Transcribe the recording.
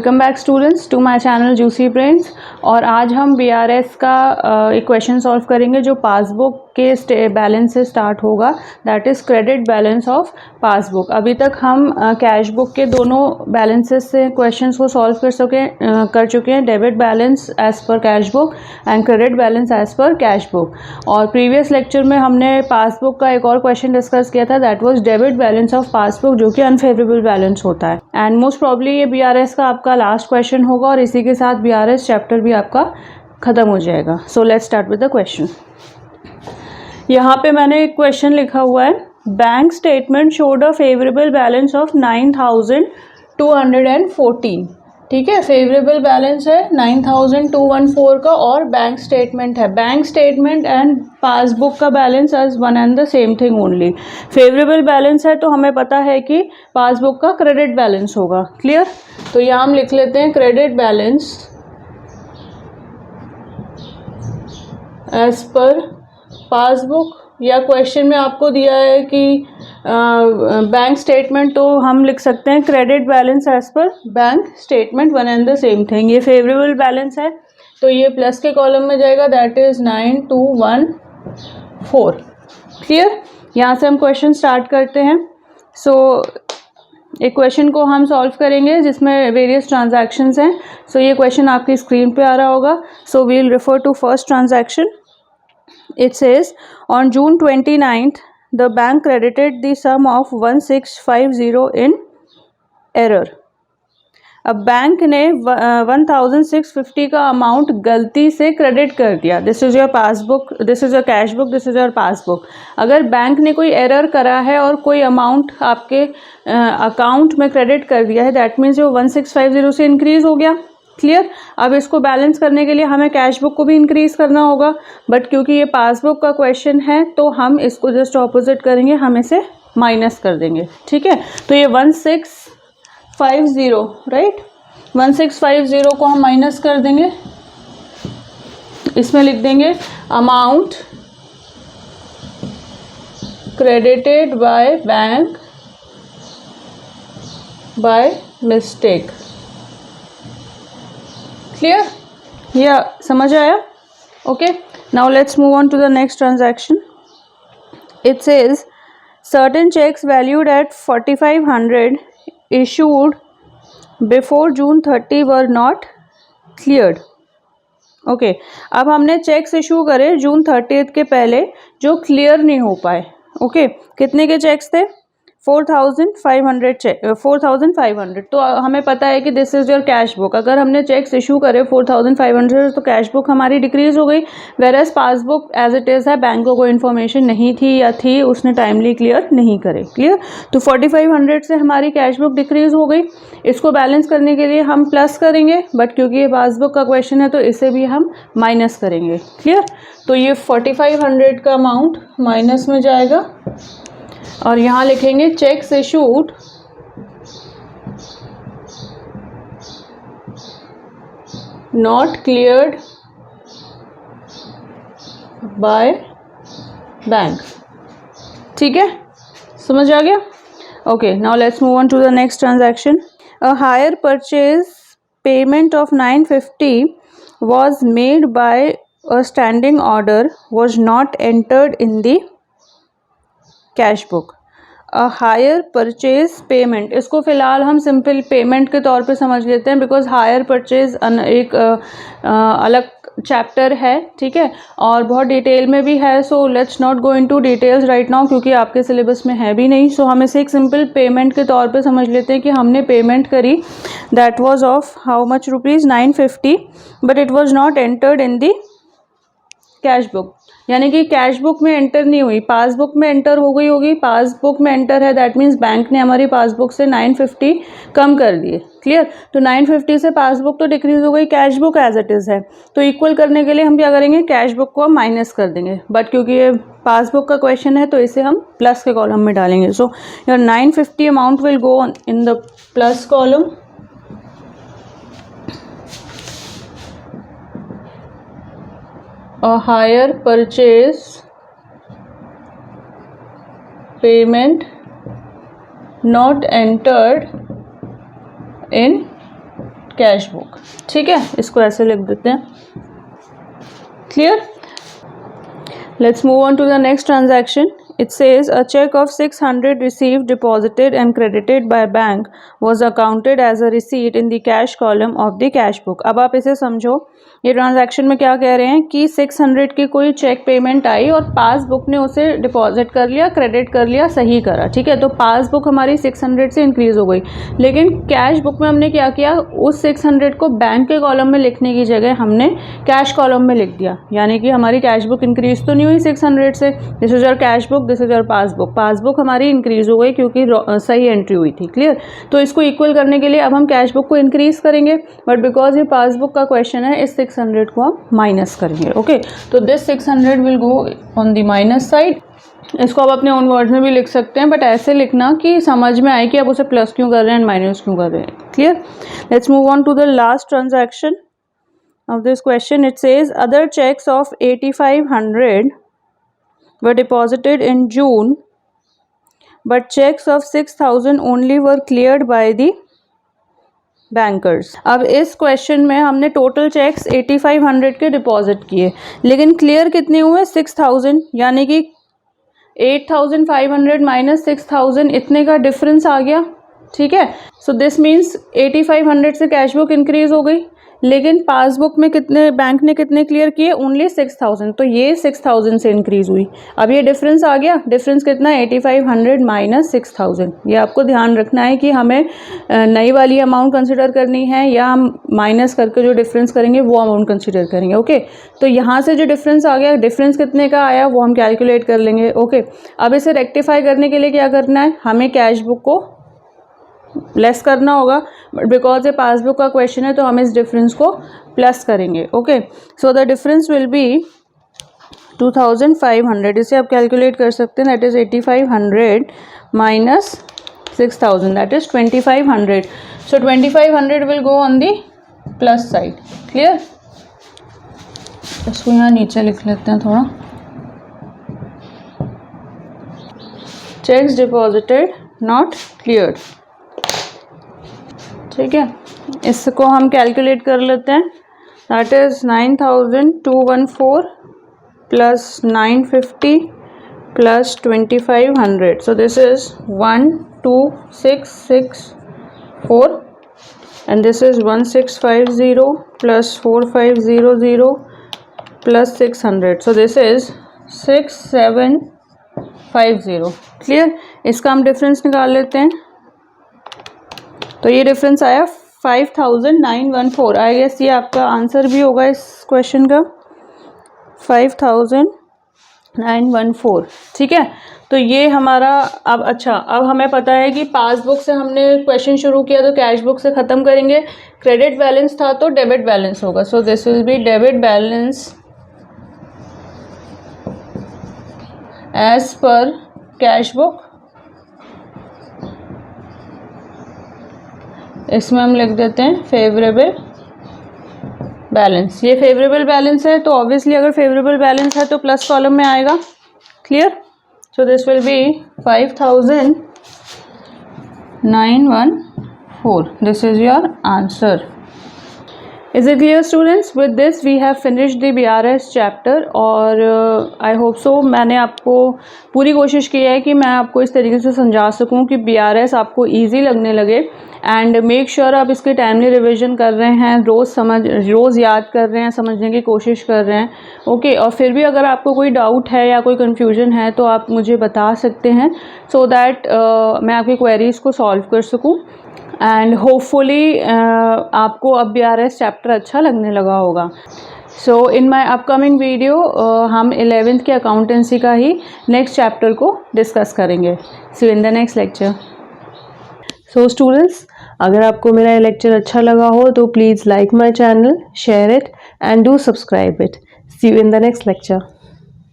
Welcome back students to my channel Juicy Brains. और आज हम बीआरएस का एक क्वेश्चन सॉल्व करेंगे जो पासबुक के बैलेंस से स्टार्ट होगा, that is credit balance of passbook. अभी तक हम कैश बुक के दोनों बैलेंसेस से क्वेश्चंस को सॉल्व कर चुके हैं, debit balance as per cash book and credit balance as per cash book. और प्रीवियस लेक्चर में हमने पासबुक का एक और क्वेश्चन डिस्कस किया था, that was debit balance of passbook, जो कि अनफेवरेबल बैलेंस होता है। एंड मोस्ट प्रॉब्ली ये बीआरएस का आपका लास्ट क्वेश्चन होगा और इसी के साथ बीआरएस चैप्टर भी आपका खत्म हो जाएगा। So let's start with the question. यहाँ पे मैंने एक क्वेश्चन लिखा हुआ है, bank statement showed a favourable balance of 9214। ठीक है, फेवरेबल बैलेंस है 9214 का और बैंक स्टेटमेंट है। बैंक स्टेटमेंट एंड पासबुक का balance is one and the same thing only. Favourable balance है तो हमें पता है कि पासबुक का क्रेडिट बैलेंस होगा। क्लियर? तो यहाँ हम लिख लेते हैं credit balance as per passbook, या क्वेश्चन में आपको दिया है कि बैंक स्टेटमेंट, तो हम लिख सकते हैं credit balance as per bank statement, one and the same thing. ये फेवरेबल बैलेंस है तो ये प्लस के कॉलम में जाएगा, दैट इज 9214। क्लियर? यहाँ से हम क्वेश्चन स्टार्ट करते हैं। सो एक क्वेश्चन को हम सॉल्व करेंगे जिसमें वेरियस ट्रांजैक्शंस हैं। सो ये क्वेश्चन आपकी स्क्रीन पे आ रहा होगा। So we will refer to first transaction. It says on June 29th, the bank credited the sum of 1650 in error. अब बैंक ने 1650 का अमाउंट गलती से क्रेडिट कर दिया। This is your passbook, this is your cash book, this is your passbook. अगर bank ने कोई एरर करा है और कोई अमाउंट आपके अकाउंट में क्रेडिट कर दिया है, दैट मीन्स वो 1650 से इंक्रीज़ हो गया। क्लियर? अब इसको बैलेंस करने के लिए हमें कैश बुक को भी इंक्रीज़ करना होगा, बट क्योंकि ये पासबुक का क्वेश्चन है तो हम इसको जस्ट ऑपोजिट करेंगे, हम इसे माइनस कर देंगे। ठीक है, तो ये 1650, राइट, 1650 को हम माइनस कर देंगे। इसमें लिख देंगे amount credited by bank by mistake. Clear? या समझ आया? Okay, now let's move on to the next transaction. It says certain cheques valued at 4500 issued before June 30 were not cleared. Okay, अब हमने चेक्स इशू करे जून 30 के पहले जो clear नहीं हो पाए। ओके, कितने के चेक्स थे? 4500। तो हमें पता है कि this is your cash book. अगर हमने चेक्स इशू करे 4500 तो कैश बुक हमारी डिक्रीज हो गई, whereas passbook as it is है, बैंक को कोई इन्फॉर्मेशन नहीं थी या थी, उसने टाइमली क्लियर नहीं करे। क्लियर? तो 4500 से हमारी कैश बुक डिक्रीज हो गई। इसको बैलेंस करने के लिए हम प्लस करेंगे, बट क्योंकि ये पासबुक का क्वेश्चन है तो इसे भी हम माइनस करेंगे। क्लियर? तो ये 4500 का अमाउंट माइनस में जाएगा और यहाँ लिखेंगे cheques issued not cleared by bank. ठीक है, समझ आ गया? Okay, now let's move on to the next transaction. A hire purchase payment of 950 was made by a standing order was not entered in the cash book. A hire purchase payment, इसको फिलहाल हम simple payment के तौर पे समझ लेते हैं, because hire purchase एक अलग चैप्टर है। ठीक है, और बहुत डिटेल में भी है। So let's not go into details right now, क्योंकि आपके सिलेबस में है भी नहीं। सो हम इसे एक सिंपल पेमेंट के तौर पे समझ लेते हैं कि हमने पेमेंट करी, that was of how much rupees 950, but it was not entered in the cash book. यानी कि कैश बुक में एंटर नहीं हुई, पासबुक में एंटर हो गई होगी। पासबुक में एंटर है, दैट मीन्स बैंक ने हमारी पासबुक से 950 कम कर दिए। क्लियर? तो 950 से पासबुक तो डिक्रीज हो गई, cash book as it is है। तो इक्वल करने के लिए हम क्या करेंगे, कैश बुक को हम माइनस कर देंगे, बट क्योंकि ये पासबुक का क्वेश्चन है तो इसे हम प्लस के कॉलम में डालेंगे। So your 950 amount will go in the plus column. A higher purchase payment not entered in cash book. ठीक है, इसको ऐसे लिख देते हैं। Clear? Let's move on to the next transaction. It says a check of 600 received, deposited and credited by bank was accounted as a receipt in the cash column of the cash book. अब आप इसे समझो, ये transaction में क्या कह रहे हैं कि 600 की कोई चेक पेमेंट आई और पासबुक ने उसे डिपॉजिट कर लिया, क्रेडिट कर लिया, सही करा। ठीक है, तो पासबुक हमारी 600 से इंक्रीज़ हो गई, लेकिन कैश बुक में हमने क्या किया, उस 600 को बैंक के कॉलम में लिखने की जगह हमने कैश कॉलम में लिख दिया, यानी कि हमारी कैश बुक इंक्रीज़ तो नहीं हुई 600 से। This is your cash book, this is your passbook. Passbook हमारी इंक्रीज़ हो गई क्योंकि सही एंट्री हुई थी। क्लियर? तो इसको इक्वल करने के लिए अब हम कैश बुक को इंक्रीज़ करेंगे, बट बिकॉज ये पासबुक का क्वेश्चन है, इस 600 को हम माइनस करेंगे। ओके, तो this 600 will go on the minus side. इसको आप अपने ओन वर्ड में भी लिख सकते हैं, बट ऐसे लिखना कि समझ में आए कि आप उसे प्लस क्यों कर रहे हैं, माइनस क्यों कर रहे हैं। Clear? Let's move on to the last transaction of this question. It says other checks of 8500 were deposited in June, but checks of 6000 only were cleared by the bankers. अब इस क्वेश्चन में हमने total checks 8500 के deposit किए, लेकिन clear कितने हुए, 6000, यानी कि 8500 माइनस 6000, इतने का डिफरेंस आ गया। ठीक है, सो दिस मीन्स 8500 से कैश बुक इंक्रीज हो गई, लेकिन पासबुक में कितने, बैंक ने कितने क्लियर किए, ओनली 6000, तो ये 6000 से इंक्रीज हुई। अब ये डिफरेंस आ गया, डिफरेंस कितना है, 8500 माइनस 6000। ये आपको ध्यान रखना है कि हमें नई वाली अमाउंट कंसिडर करनी है या हम माइनस करके जो डिफरेंस करेंगे वो अमाउंट कंसिडर करेंगे। ओके, तो यहाँ से जो डिफरेंस आ गया, डिफरेंस कितने का आया वो हम कैलकुलेट कर लेंगे। ओके, अब इसे रेक्टिफाई करने के लिए क्या करना है, हमें कैश बुक को लेस करना होगा, बट बिकॉज ये पासबुक का क्वेश्चन है तो हम इस डिफरेंस को प्लस करेंगे। Okay, so the difference will be 2500। इसे आप कैलकुलेट कर सकते हैं, that is 8500 minus 6000, that is 2500। So 2500 will go on the plus side. Clear? इसको यहाँ नीचे लिख लेते हैं थोड़ा। Checks deposited not cleared. ठीक है, इसको हम कैलकुलेट कर लेते हैं, that is 9214 plus 950 plus 2500, so this is 12664 and this is 1650 plus 4500 plus 600, so this is 6750। Clear? इसका हम डिफरेंस निकाल लेते हैं, तो ये डिफरेंस आया 5914। आई गेस ये आपका आंसर भी होगा इस क्वेश्चन का, 5914। ठीक है, तो ये हमारा अब अच्छा, अब हमें पता है कि पासबुक से हमने क्वेश्चन शुरू किया तो कैश बुक से ख़त्म करेंगे। क्रेडिट बैलेंस था तो डेबिट बैलेंस होगा, so this will be debit balance as per cash book. इसमें हम लिख देते हैं फेवरेबल बैलेंस। ये फेवरेबल बैलेंस है तो ऑब्वियसली अगर फेवरेबल बैलेंस है तो प्लस कॉलम में आएगा। Clear? So this will B 5914। This is your answer. Is it clear students? With this we have finished the BRS chapter और I hope so मैंने आपको पूरी कोशिश की है कि मैं आपको इस तरीके से समझा सकूं कि BRS आपको easy लगने लगे, एंड मेक श्योर आप इसके टाइमली रिवीजन कर रहे हैं, रोज़ याद कर रहे हैं, समझने की कोशिश कर रहे हैं। ओके, और फिर भी अगर आपको कोई डाउट है या कोई कन्फ्यूजन है तो आप मुझे बता सकते हैं, सो दैट मैं आपकी क्वेरीज़ को सॉल्व कर सकूँ, एंड होपफुली आपको अब BRS चैप्टर अच्छा लगने लगा होगा। So in my upcoming video हम 11th के अकाउंटेंसी का ही नेक्स्ट चैप्टर को डिस्कस करेंगे। See you in the next lecture. So students, अगर आपको मेरा ये लेक्चर अच्छा लगा हो तो please like my channel, share it and do subscribe it. See you in the next lecture.